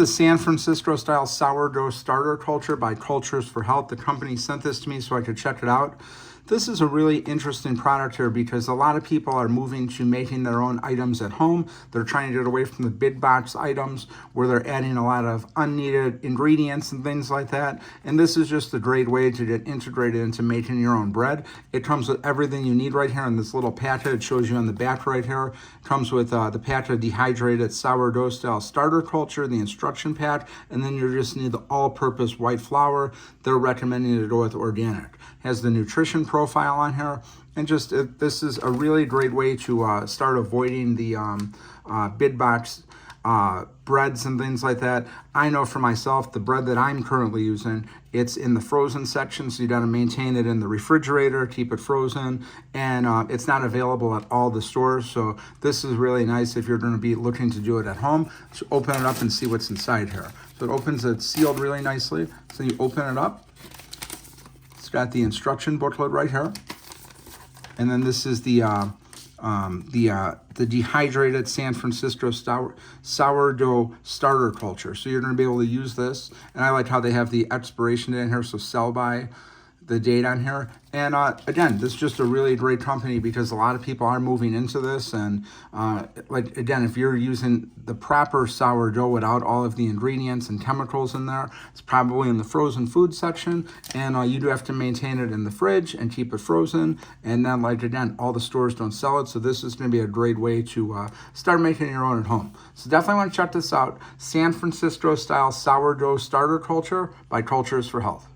The San Francisco style sourdough starter culture by Cultures for Health. The company sent this to me so I could check it out. This is a really interesting product here because a lot of people are moving to making their own items at home. They're trying to get away from the big box items where they're adding a lot of unneeded ingredients and things like that. And this is just a great way to get integrated into making your own bread. It comes with everything you need right here in this little packet. It shows you on the back right here. It comes with the packet of dehydrated sourdough style starter culture, the instruction pack, and then you just need the all-purpose white flour. They're recommending to go with organic. Has the nutrition profile on here, and just this is a really great way to start avoiding the big box breads and things like that. I know for myself, the bread that I'm currently using, it's in the frozen section, so you got to maintain it in the refrigerator, keep it frozen, and it's not available at all the stores. So this is really nice if you're going to be looking to do it at home. So open it up and see what's inside here. So it opens, it's sealed really nicely. So you open it up. It's got the instruction booklet right here, and then this is the dehydrated San Francisco sourdough starter culture. So you're going to be able to use this, and I like how they have the expiration date in here, so sell by the date on here. And again, this is just a really great company because a lot of people are moving into this. And like, again, if you're using the proper sourdough without all of the ingredients and chemicals in there, it's probably in the frozen food section. And you do have to maintain it in the fridge and keep it frozen. And then, like, again, all the stores don't sell it. So this is going to be a great way to start making your own at home. So definitely want to check this out. San Francisco style sourdough starter culture by Cultures for Health.